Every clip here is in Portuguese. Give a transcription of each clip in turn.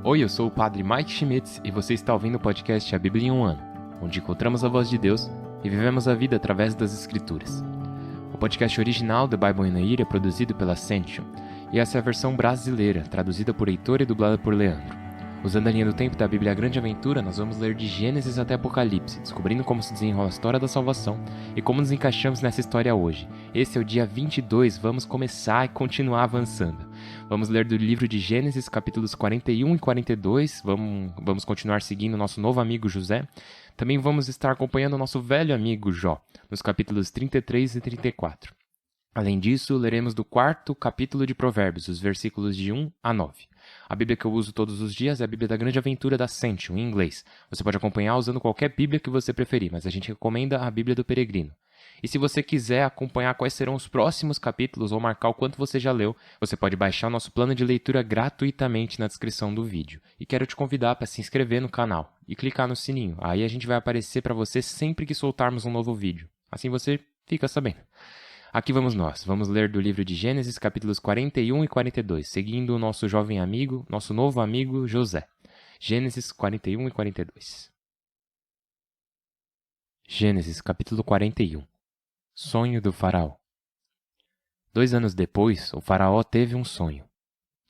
Oi, eu sou o Padre Mike Schmitz e você está ouvindo o podcast A Bíblia em um Ano, onde encontramos a voz de Deus e vivemos a vida através das Escrituras. O podcast original The Bible in a Year é produzido pela Ascension e essa é a versão brasileira, traduzida por Heitor e dublada por Leandro. Usando a linha do tempo da Bíblia A Grande Aventura, nós vamos ler de Gênesis até Apocalipse, descobrindo como se desenrola a história da salvação e como nos encaixamos nessa história hoje. Esse é o dia 22, vamos começar e continuar avançando. Vamos ler do livro de Gênesis, capítulos 41 e 42, vamos continuar seguindo nosso novo amigo José. Também vamos estar acompanhando o nosso velho amigo Jó, nos capítulos 33 e 34. Além disso, leremos do quarto capítulo de Provérbios, os versículos de 1 a 9. A Bíblia que eu uso todos os dias é a Bíblia da Grande Aventura da Ascension, em inglês. Você pode acompanhar usando qualquer Bíblia que você preferir, mas a gente recomenda a Bíblia do Peregrino. E se você quiser acompanhar quais serão os próximos capítulos ou marcar o quanto você já leu, você pode baixar o nosso plano de leitura gratuitamente na descrição do vídeo. E quero te convidar para se inscrever no canal e clicar no sininho. Aí a gente vai aparecer para você sempre que soltarmos um novo vídeo. Assim você fica sabendo. Aqui vamos nós. Vamos ler do livro de Gênesis, capítulos 41 e 42, seguindo o nosso jovem amigo, nosso novo amigo José. Gênesis 41 e 42. Gênesis, capítulo 41. Sonho do faraó. 2 anos depois, o faraó teve um sonho.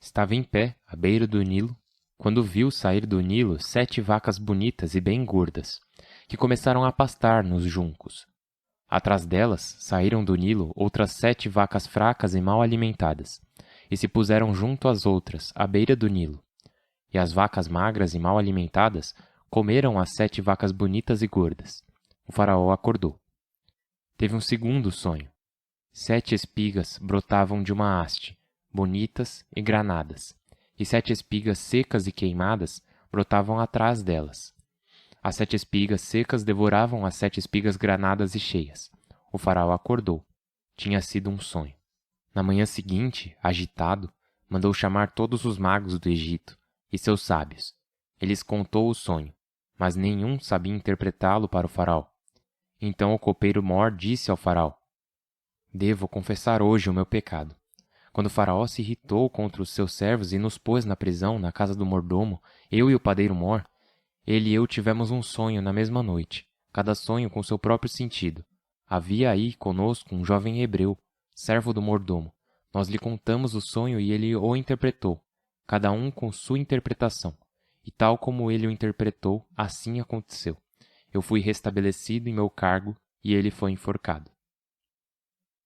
Estava em pé, à beira do Nilo, quando viu sair do Nilo 7 vacas bonitas e bem gordas, que começaram a pastar nos juncos. Atrás delas saíram do Nilo outras 7 vacas fracas e mal alimentadas, e se puseram junto às outras, à beira do Nilo. E as vacas magras e mal alimentadas comeram as 7 vacas bonitas e gordas. O faraó acordou. Teve um segundo sonho. 7 espigas brotavam de uma haste, bonitas e granadas, e 7 espigas secas e queimadas brotavam atrás delas. As 7 espigas secas devoravam as 7 espigas granadas e cheias. O faraó acordou. Tinha sido um sonho. Na manhã seguinte, agitado, mandou chamar todos os magos do Egito e seus sábios. Ele lhes contou o sonho, mas nenhum sabia interpretá-lo para o faraó. Então o copeiro Mor disse ao faraó: "Devo confessar hoje o meu pecado. Quando o faraó se irritou contra os seus servos e nos pôs na prisão na casa do mordomo, eu e o padeiro Mor, ele e eu tivemos um sonho na mesma noite, cada sonho com seu próprio sentido. Havia aí conosco um jovem hebreu, servo do mordomo. Nós lhe contamos o sonho e ele o interpretou, cada um com sua interpretação. E tal como ele o interpretou, assim aconteceu. Eu fui restabelecido em meu cargo e ele foi enforcado."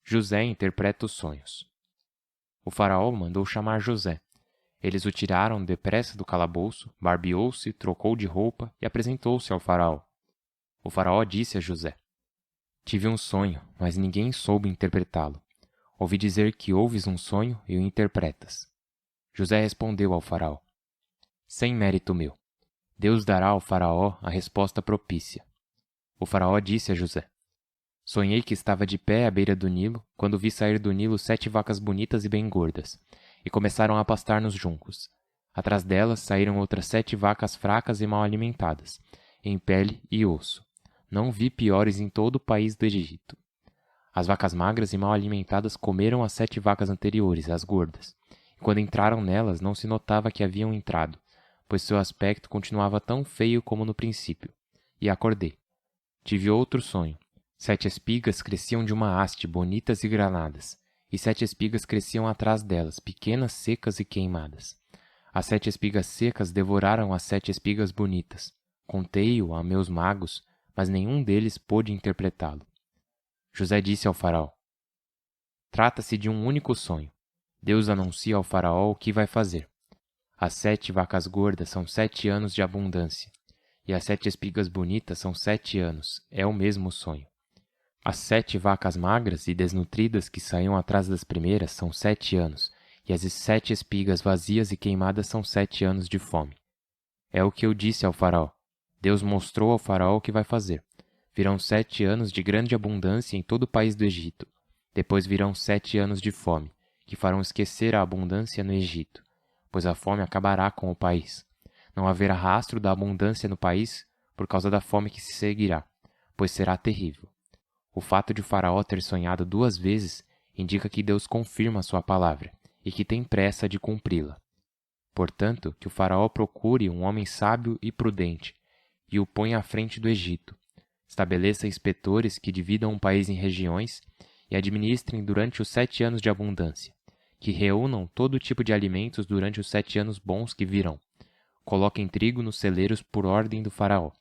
José interpreta os sonhos. O faraó mandou chamar José. Eles o tiraram depressa do calabouço, barbeou-se, trocou de roupa e apresentou-se ao faraó. O faraó disse a José: "Tive um sonho, mas ninguém soube interpretá-lo. Ouvi dizer que ouves um sonho e o interpretas." José respondeu ao faraó: "Sem mérito meu. Deus dará ao faraó a resposta propícia." O faraó disse a José: "Sonhei que estava de pé à beira do Nilo, quando vi sair do Nilo 7 vacas bonitas e bem gordas, e começaram a pastar nos juncos. Atrás delas saíram outras 7 vacas fracas e mal alimentadas, em pele e osso. Não vi piores em todo o país do Egito. As vacas magras e mal alimentadas comeram as 7 vacas anteriores, as gordas, e quando entraram nelas não se notava que haviam entrado, pois seu aspecto continuava tão feio como no princípio. E acordei. Tive outro sonho. 7 espigas cresciam de uma haste, bonitas e granadas, e 7 espigas cresciam atrás delas, pequenas, secas e queimadas. As 7 espigas secas devoraram as 7 espigas bonitas. Contei-o a meus magos, mas nenhum deles pôde interpretá-lo." José disse ao faraó: "Trata-se de um único sonho. Deus anuncia ao faraó o que vai fazer. As 7 vacas gordas são 7 anos de abundância, e as 7 espigas bonitas são 7 anos. É o mesmo sonho. As 7 vacas magras e desnutridas que saíam atrás das primeiras são 7 anos, e as 7 espigas vazias e queimadas são 7 anos de fome. É o que eu disse ao faraó. Deus mostrou ao faraó o que vai fazer. Virão 7 anos de grande abundância em todo o país do Egito. Depois virão 7 anos de fome, que farão esquecer a abundância no Egito, pois a fome acabará com o país. Não haverá rastro da abundância no país por causa da fome que se seguirá, pois será terrível. O fato de o faraó ter sonhado 2 vezes indica que Deus confirma sua palavra e que tem pressa de cumpri-la. portanto, que o faraó procure um homem sábio e prudente, e o ponha à frente do Egito. Estabeleça inspetores que dividam o país em regiões e administrem durante os 7 anos de abundância, que reúnam todo tipo de alimentos durante os 7 anos bons que virão. Coloquem trigo nos celeiros por ordem do faraó,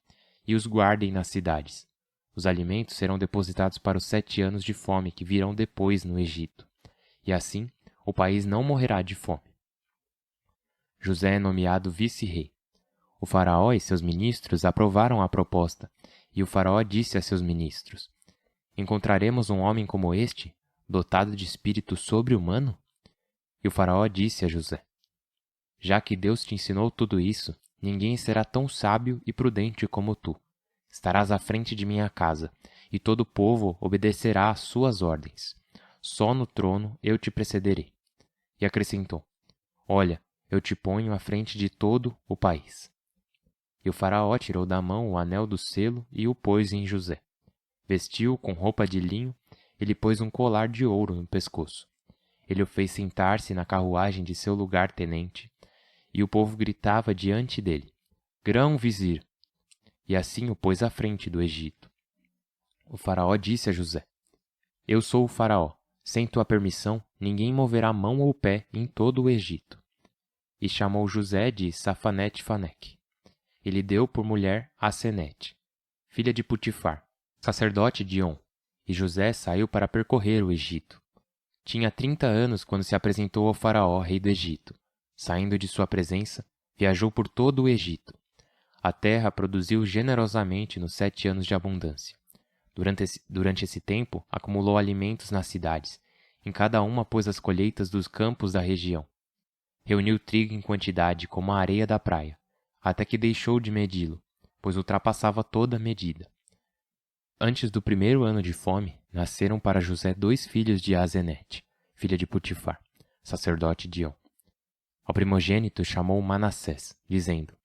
e os guardem nas cidades. Os alimentos serão depositados para os 7 anos de fome que virão depois no Egito, e assim o país não morrerá de fome. José é nomeado vice-rei. O faraó e seus ministros aprovaram a proposta, e o faraó disse a seus ministros: Encontraremos um homem como este, dotado de espírito sobre-humano? E o faraó disse a José: Já que Deus te ensinou tudo isso, ninguém será tão sábio e prudente como tu. Estarás à frente de minha casa, e todo o povo obedecerá às suas ordens. Só no trono eu te precederei. E acrescentou: Olha, eu te ponho à frente de todo o país. E o faraó tirou da mão o anel do selo e o pôs em José. Vestiu-o com roupa de linho e lhe pôs um colar de ouro no pescoço. Ele o fez sentar-se na carruagem de seu lugar-tenente, e o povo gritava diante dele: Grão-vizir! E assim o pôs à frente do Egito. O faraó disse a José: Eu sou o faraó. Sem tua permissão, ninguém moverá mão ou pé em todo o Egito. E chamou José de Safanete-Faneque. E lhe deu por mulher Asenete, filha de Putifar, sacerdote de On. E José saiu para percorrer o Egito. Tinha 30 anos quando se apresentou ao faraó, rei do Egito. Saindo de sua presença, viajou por todo o Egito. A terra produziu generosamente nos 7 anos de abundância. Durante esse tempo, acumulou alimentos nas cidades. Em cada uma pôs as colheitas dos campos da região. Reuniu trigo em quantidade como a areia da praia, até que deixou de medi-lo, pois ultrapassava toda a medida. Antes do 1º ano de fome, nasceram para José 2 filhos de Asenete, filha de Putifar, sacerdote de On. Ao primogênito chamou Manassés, dizendo: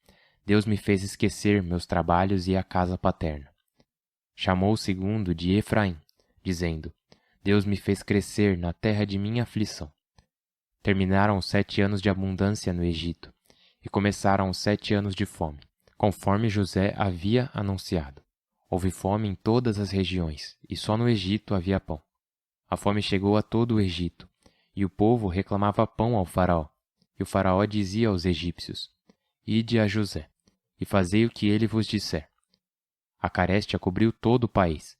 Deus me fez esquecer meus trabalhos e a casa paterna. Chamou o segundo de Efraim, dizendo: Deus me fez crescer na terra de minha aflição. Terminaram os 7 anos de abundância no Egito, e começaram os 7 anos de fome, conforme José havia anunciado. Houve fome em todas as regiões, e só no Egito havia pão. A fome chegou a todo o Egito, e o povo reclamava pão ao faraó. E o faraó dizia aos egípcios: Ide a José, e fazei o que ele vos disser. A carestia cobriu todo o país.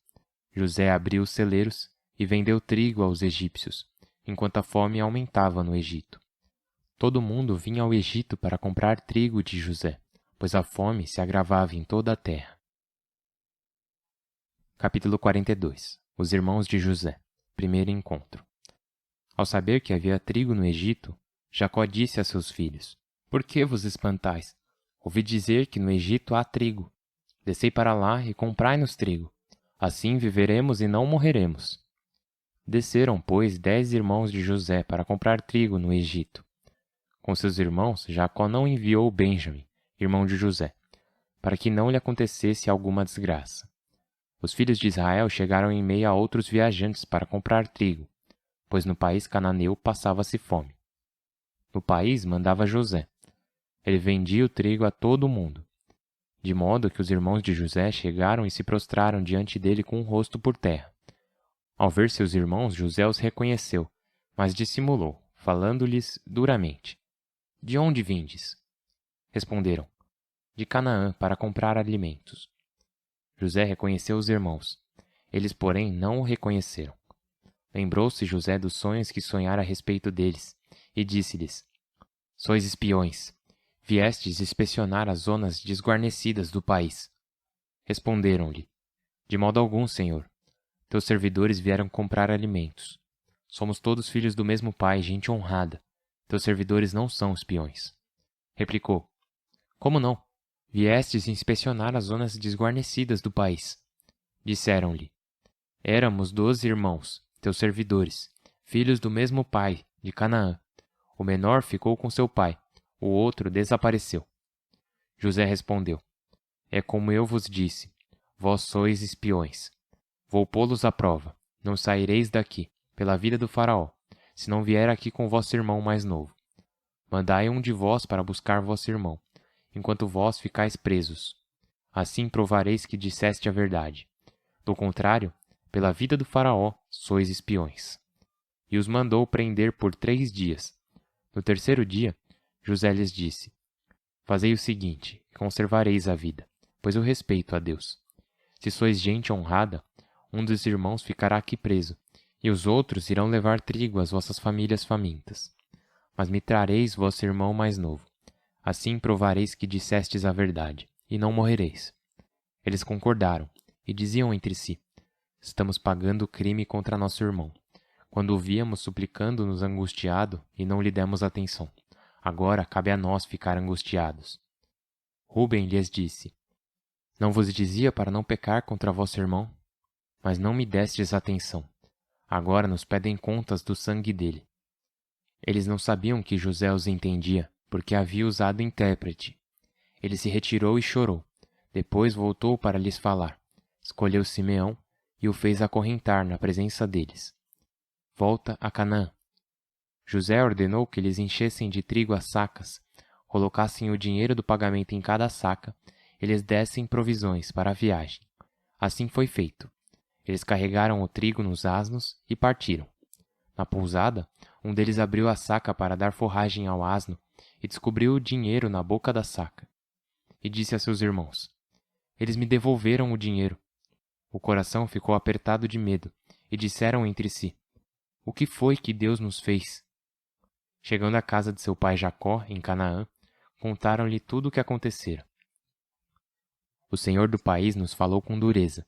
José abriu os celeiros e vendeu trigo aos egípcios, enquanto a fome aumentava no Egito. Todo mundo vinha ao Egito para comprar trigo de José, pois a fome se agravava em toda a terra. Capítulo 42. Os irmãos de José. Primeiro encontro. Ao saber que havia trigo no Egito, Jacó disse a seus filhos: Por que vos espantais? Ouvi dizer que no Egito há trigo. Descei para lá e comprai-nos trigo. Assim viveremos e não morreremos. Desceram, pois, 10 irmãos de José para comprar trigo no Egito. Com seus irmãos, Jacó não enviou Benjamim, irmão de José, para que não lhe acontecesse alguma desgraça. Os filhos de Israel chegaram em meio a outros viajantes para comprar trigo, pois no país cananeu passava-se fome. No país mandava José. Ele vendia o trigo a todo o mundo. De modo que os irmãos de José chegaram e se prostraram diante dele com o rosto por terra. Ao ver seus irmãos, José os reconheceu, mas dissimulou, falando-lhes duramente: De onde vindes? Responderam: De Canaã, para comprar alimentos. José reconheceu os irmãos. Eles, porém, não o reconheceram. Lembrou-se José dos sonhos que sonhara a respeito deles, e disse-lhes: Sois espiões. Viestes inspecionar as zonas desguarnecidas do país. Responderam-lhe: De modo algum, senhor. Teus servidores vieram comprar alimentos. Somos todos filhos do mesmo pai, gente honrada. Teus servidores não são espiões. Replicou: Como não? Viestes inspecionar as zonas desguarnecidas do país. Disseram-lhe: Éramos 12 irmãos, teus servidores, filhos do mesmo pai, de Canaã. O menor ficou com seu pai, o outro desapareceu. José respondeu: É como eu vos disse, vós sois espiões. Vou pô-los à prova. Não saireis daqui, pela vida do faraó, se não vier aqui com vosso irmão mais novo. Mandai um de vós para buscar vosso irmão, enquanto vós ficais presos. Assim provareis que disseste a verdade. Do contrário, pela vida do faraó, sois espiões. E os mandou prender por 3 dias. No terceiro dia, José lhes disse: Fazei o seguinte, e conservareis a vida, pois eu respeito a Deus. Se sois gente honrada, um dos irmãos ficará aqui preso, e os outros irão levar trigo às vossas famílias famintas. Mas me trareis vosso irmão mais novo. Assim provareis que dissestes a verdade, e não morrereis. Eles concordaram, e diziam entre si: Estamos pagando o crime contra nosso irmão. Quando o víamos suplicando-nos angustiado, e não lhe demos atenção. Agora cabe a nós ficar angustiados. Rúben lhes disse: Não vos dizia para não pecar contra vosso irmão? Mas não me destes atenção. Agora nos pedem contas do sangue dele. Eles não sabiam que José os entendia, porque havia usado intérprete. Ele se retirou e chorou. Depois voltou para lhes falar. Escolheu Simeão e o fez acorrentar na presença deles. Volta a Canaã. José ordenou que lhes enchessem de trigo as sacas, colocassem o dinheiro do pagamento em cada saca e lhes dessem provisões para a viagem. Assim foi feito. Eles carregaram o trigo nos asnos e partiram. Na pousada, um deles abriu a saca para dar forragem ao asno e descobriu o dinheiro na boca da saca. E disse a seus irmãos: Eles me devolveram o dinheiro. O coração ficou apertado de medo e disseram entre si: O que foi que Deus nos fez? Chegando à casa de seu pai Jacó, em Canaã, contaram-lhe tudo o que acontecera. O senhor do país nos falou com dureza,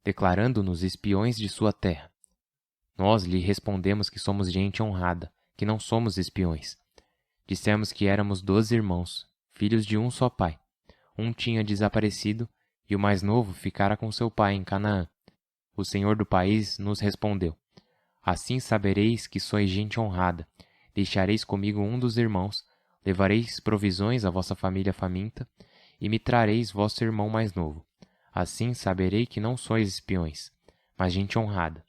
declarando-nos espiões de sua terra. Nós lhe respondemos que somos gente honrada, que não somos espiões. Dissemos que éramos 12 irmãos, filhos de um só pai. Um tinha desaparecido e o mais novo ficara com seu pai em Canaã. O senhor do país nos respondeu: Assim sabereis que sois gente honrada. Deixareis comigo um dos irmãos, levareis provisões à vossa família faminta, e me trareis vosso irmão mais novo. Assim saberei que não sois espiões, mas gente honrada.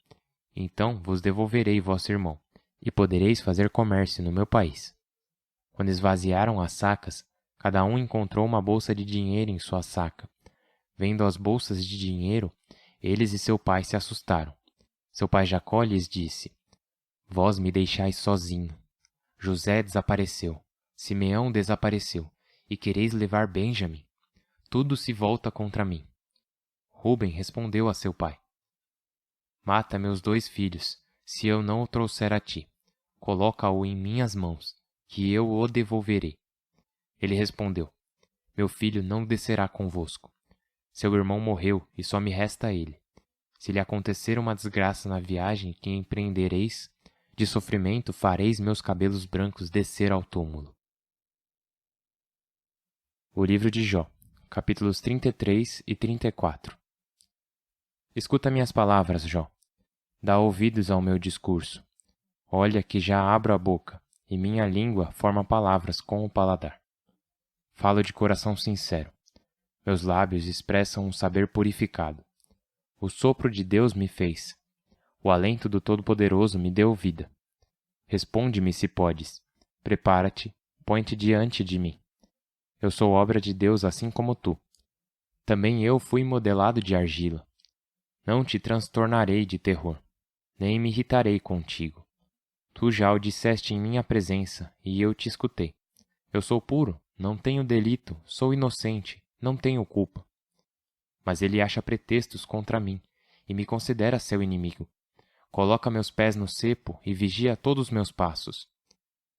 Então vos devolverei vosso irmão, e podereis fazer comércio no meu país. Quando esvaziaram as sacas, cada um encontrou uma bolsa de dinheiro em sua saca. Vendo as bolsas de dinheiro, eles e seu pai se assustaram. Seu pai Jacó lhes disse: Vós me deixais sozinho. José desapareceu, Simeão desapareceu, e quereis levar Benjamim? Tudo se volta contra mim. Rúben respondeu a seu pai: Mata meus 2 filhos, se eu não o trouxer a ti. Coloca-o em minhas mãos, que eu o devolverei. Ele respondeu: Meu filho não descerá convosco. Seu irmão morreu e só me resta ele. Se lhe acontecer uma desgraça na viagem que empreendereis, de sofrimento fareis meus cabelos brancos descer ao túmulo. O livro de Jó, capítulos 33 e 34. Escuta minhas palavras, Jó. Dá ouvidos ao meu discurso. Olha que já abro a boca, e minha língua forma palavras com o paladar. Falo de coração sincero. Meus lábios expressam um saber purificado. O sopro de Deus me fez. O alento do Todo-Poderoso me deu vida. Responde-me se podes. Prepara-te, põe-te diante de mim. Eu sou obra de Deus assim como tu. Também eu fui modelado de argila. Não te transtornarei de terror, nem me irritarei contigo. Tu já o disseste em minha presença, e eu te escutei. Eu sou puro, não tenho delito, sou inocente, não tenho culpa. Mas ele acha pretextos contra mim, e me considera seu inimigo. Coloca meus pés no cepo e vigia todos os meus passos.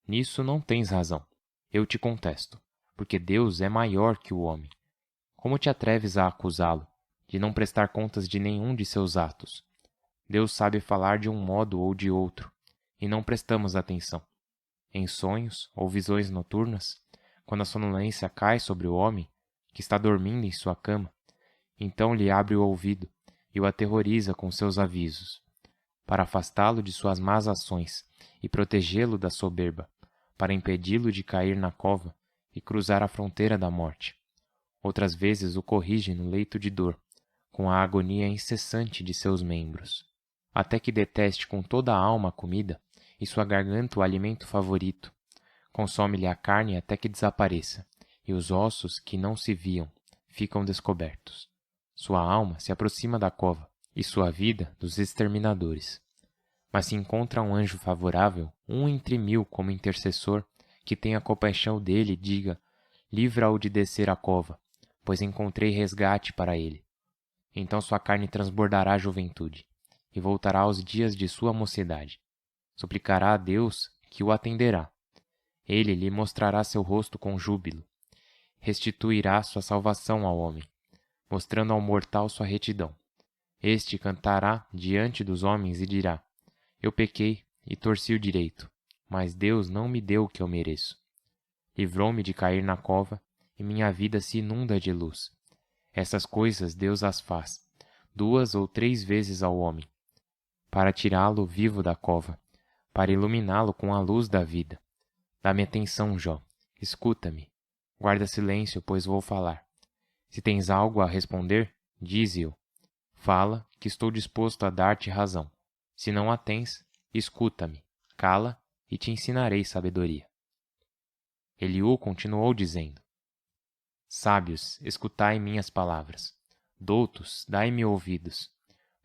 Nisso não tens razão. Eu te contesto, porque Deus é maior que o homem. Como te atreves a acusá-lo, de não prestar contas de nenhum de seus atos? Deus sabe falar de um modo ou de outro, e não prestamos atenção. Em sonhos ou visões noturnas, quando a sonolência cai sobre o homem, que está dormindo em sua cama, então lhe abre o ouvido e o aterroriza com seus avisos, para afastá-lo de suas más ações e protegê-lo da soberba, para impedi-lo de cair na cova e cruzar a fronteira da morte. Outras vezes o corrige no leito de dor, com a agonia incessante de seus membros, até que deteste com toda a alma a comida e sua garganta o alimento favorito. Consome-lhe a carne até que desapareça, e os ossos que não se viam ficam descobertos. Sua alma se aproxima da cova, e sua vida dos exterminadores. Mas se encontra um anjo favorável, um entre 1000 como intercessor, que tenha compaixão dele e diga: livra-o de descer a cova, pois encontrei resgate para ele. Então sua carne transbordará a juventude, e voltará aos dias de sua mocidade. Suplicará a Deus, que o atenderá. Ele lhe mostrará seu rosto com júbilo. Restituirá sua salvação ao homem, mostrando ao mortal sua retidão. Este cantará diante dos homens e dirá: eu pequei e torci o direito, mas Deus não me deu o que eu mereço. Livrou-me de cair na cova, e minha vida se inunda de luz. Essas coisas Deus as faz, 2 ou 3 vezes ao homem, para tirá-lo vivo da cova, para iluminá-lo com a luz da vida. Dá-me atenção, Jó, escuta-me. Guarda silêncio, pois vou falar. Se tens algo a responder, dize-o. Fala, que estou disposto a dar-te razão. Se não a tens, escuta-me, cala, e te ensinarei sabedoria. Eliú continuou dizendo: sábios, escutai minhas palavras. Doutos, dai-me ouvidos.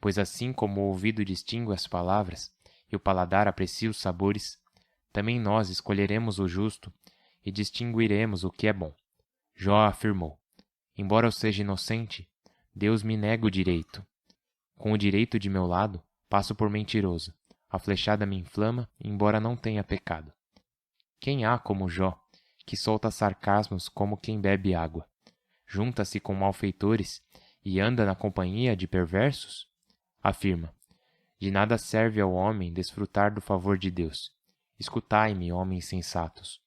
Pois assim como o ouvido distingue as palavras, e o paladar aprecia os sabores, também nós escolheremos o justo e distinguiremos o que é bom. Jó afirmou: embora eu seja inocente, Deus me nega o direito. Com o direito de meu lado, passo por mentiroso. A flechada me inflama, embora não tenha pecado. Quem há como Jó, que solta sarcasmos como quem bebe água? Junta-se com malfeitores e anda na companhia de perversos? Afirma: de nada serve ao homem desfrutar do favor de Deus. Escutai-me, homens sensatos.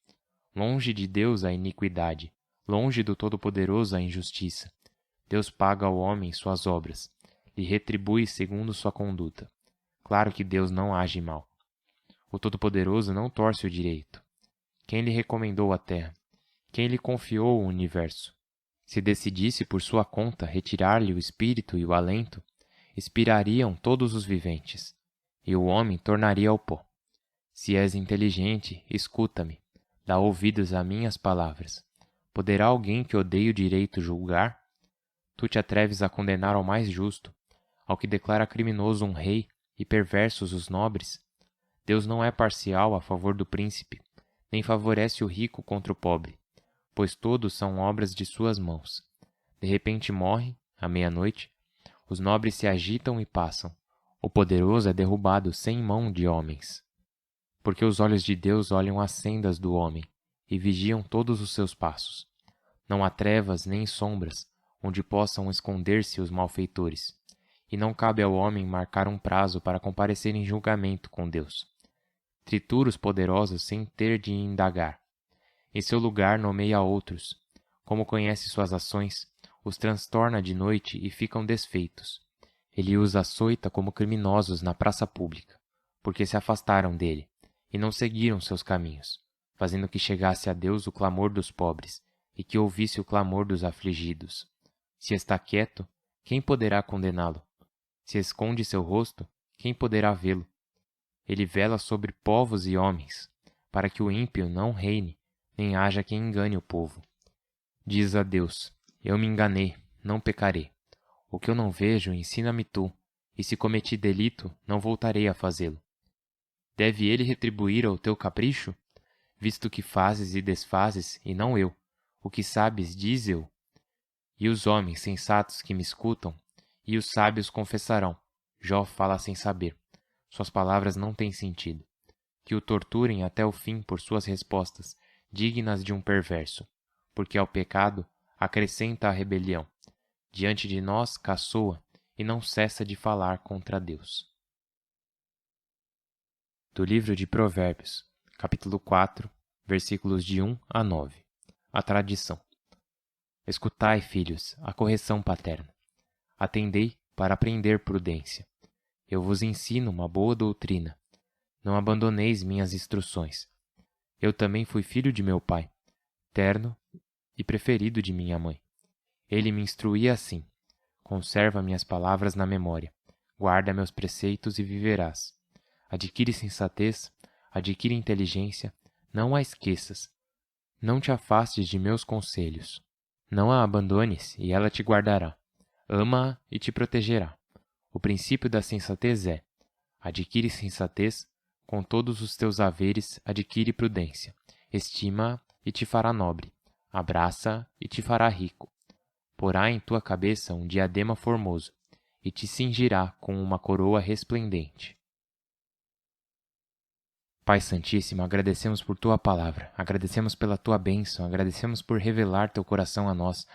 Longe de Deus a iniquidade, longe do Todo-Poderoso a injustiça. Deus paga ao homem suas obras, lhe retribui segundo sua conduta. Claro que Deus não age mal. O Todo-Poderoso não torce o direito. Quem lhe recomendou a terra? Quem lhe confiou o universo? Se decidisse por sua conta retirar-lhe o espírito e o alento, expirariam todos os viventes, e o homem tornaria ao pó. Se és inteligente, escuta-me, dá ouvidos a minhas palavras. Poderá alguém que odeie o direito julgar? Tu te atreves a condenar ao mais justo, ao que declara criminoso um rei e perversos os nobres? Deus não é parcial a favor do príncipe, nem favorece o rico contra o pobre, pois todos são obras de suas mãos. De repente morre, à meia-noite, os nobres se agitam e passam. O poderoso é derrubado sem mão de homens. Porque os olhos de Deus olham as sendas do homem e vigiam todos os seus passos. Não há trevas nem sombras onde possam esconder-se os malfeitores, e não cabe ao homem marcar um prazo para comparecer em julgamento com Deus. Tritura os poderosos sem ter de indagar. Em seu lugar nomeia outros. Como conhece suas ações, os transtorna de noite e ficam desfeitos. Ele os açoita como criminosos na praça pública, porque se afastaram dele, e não seguiram seus caminhos, fazendo que chegasse a Deus o clamor dos pobres, e que ouvisse o clamor dos afligidos. Se está quieto, quem poderá condená-lo? Se esconde seu rosto, quem poderá vê-lo? Ele vela sobre povos e homens, para que o ímpio não reine, nem haja quem engane o povo. Diz a Deus: eu me enganei, não pecarei. O que eu não vejo, ensina-me tu, e se cometi delito, não voltarei a fazê-lo. Deve ele retribuir ao teu capricho? Visto que fazes e desfazes, e não eu. O que sabes, diz eu. E os homens sensatos que me escutam, e os sábios confessarão: Jó fala sem saber. Suas palavras não têm sentido. Que o torturem até o fim por suas respostas, dignas de um perverso. Porque ao pecado acrescenta a rebelião. Diante de nós caçoa e não cessa de falar contra Deus. Do livro de Provérbios, capítulo 4, versículos de 1 a 9. A tradição. Escutai, filhos, a correção paterna. Atendei para aprender prudência. Eu vos ensino uma boa doutrina. Não abandoneis minhas instruções. Eu também fui filho de meu pai, terno e preferido de minha mãe. Ele me instruía assim: conserva minhas palavras na memória, guarda meus preceitos e viverás. Adquire sensatez, adquire inteligência, Não a esqueças. Não te afastes de meus conselhos. Não a abandones, e ela te guardará. Ama-a e te protegerá. O princípio da sensatez é: adquire sensatez, com todos os teus haveres adquire prudência. Estima-a e te fará nobre. Abraça-a e te fará rico. Porá em tua cabeça um diadema formoso, e te cingirá com uma coroa resplendente. Pai Santíssimo, agradecemos por Tua palavra, agradecemos pela Tua bênção, agradecemos por revelar Teu coração a nós,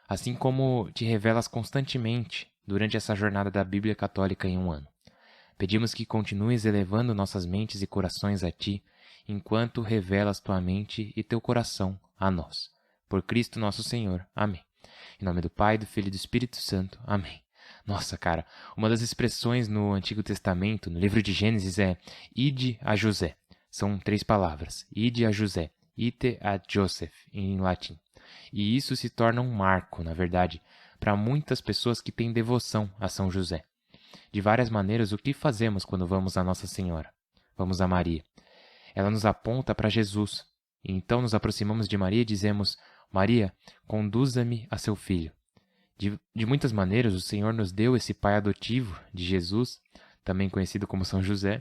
assim como te revelas constantemente durante essa jornada da Bíblia Católica em um ano. Pedimos que continues elevando nossas mentes e corações a Ti, enquanto revelas Tua mente e Teu coração a nós. Por Cristo nosso Senhor. Amém. Em nome do Pai, do Filho e do Espírito Santo. Amém. Nossa, cara, uma das expressões no Antigo Testamento, no livro de Gênesis, é ide a José. São 3 palavras. Ide a José. Ite a Joseph, em latim. E isso se torna um marco, na verdade, para muitas pessoas que têm devoção a São José. De várias maneiras, o que fazemos quando vamos a Nossa Senhora? Vamos a Maria. Ela nos aponta para Jesus. E então nos aproximamos de Maria e dizemos: Maria, conduza-me a seu filho. De muitas maneiras, o Senhor nos deu esse pai adotivo de Jesus, também conhecido como São José,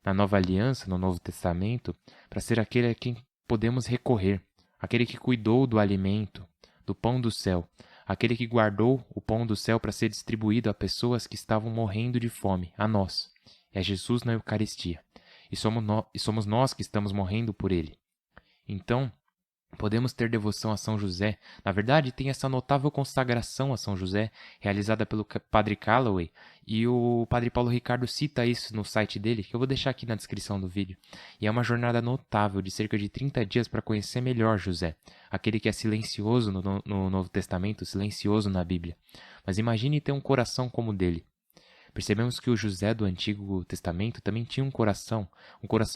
na Nova Aliança, no Novo Testamento, para ser aquele a quem podemos recorrer, aquele que cuidou do alimento, do pão do céu, aquele que guardou o pão do céu para ser distribuído a pessoas que estavam morrendo de fome, a nós. É Jesus na Eucaristia. E somos nós que estamos morrendo por ele. Então, podemos ter devoção a São José. Na verdade, tem essa notável consagração a São José, realizada pelo Padre Calloway, e o Padre Paulo Ricardo cita isso no site dele, que eu vou deixar aqui na descrição do vídeo. E é uma jornada notável de cerca de 30 dias para conhecer melhor José, aquele que é silencioso no Novo Testamento, silencioso na Bíblia. Mas imagine ter um coração como o dele. Percebemos que o José do Antigo Testamento também tinha um coração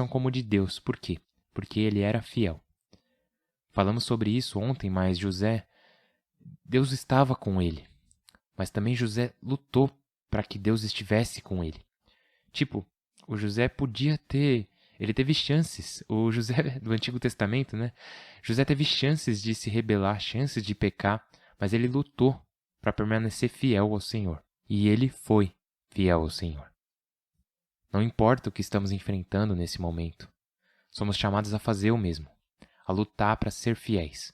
como o de Deus. Por quê? Porque ele era fiel. Falamos sobre isso ontem, mas Deus estava com ele. Mas também José lutou para que Deus estivesse com ele. Tipo, o José ele teve chances. O José do Antigo Testamento, né? José teve chances de se rebelar, chances de pecar, mas ele lutou para permanecer fiel ao Senhor. E ele foi fiel ao Senhor. Não importa o que estamos enfrentando nesse momento, somos chamados a fazer o mesmo. A lutar para ser fiéis,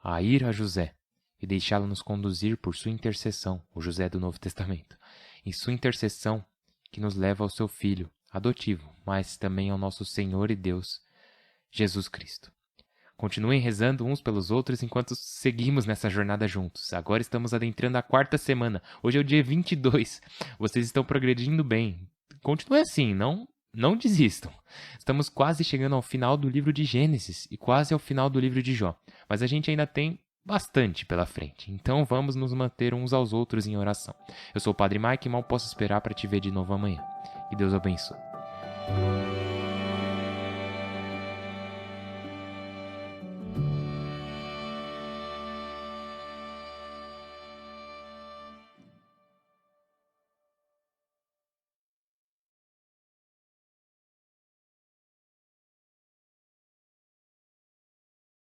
a ir a José e deixá-lo nos conduzir por sua intercessão, o José do Novo Testamento, em sua intercessão que nos leva ao seu Filho adotivo, mas também ao nosso Senhor e Deus, Jesus Cristo. Continuem rezando uns pelos outros enquanto seguimos nessa jornada juntos. Agora estamos adentrando a 4ª semana. Hoje é o dia 22. Vocês estão progredindo bem. Continuem assim, não desistam. Estamos quase chegando ao final do livro de Gênesis e quase ao final do livro de Jó. Mas a gente ainda tem bastante pela frente. Então vamos nos manter uns aos outros em oração. Eu sou o Padre Mike e mal posso esperar para te ver de novo amanhã. Que Deus abençoe.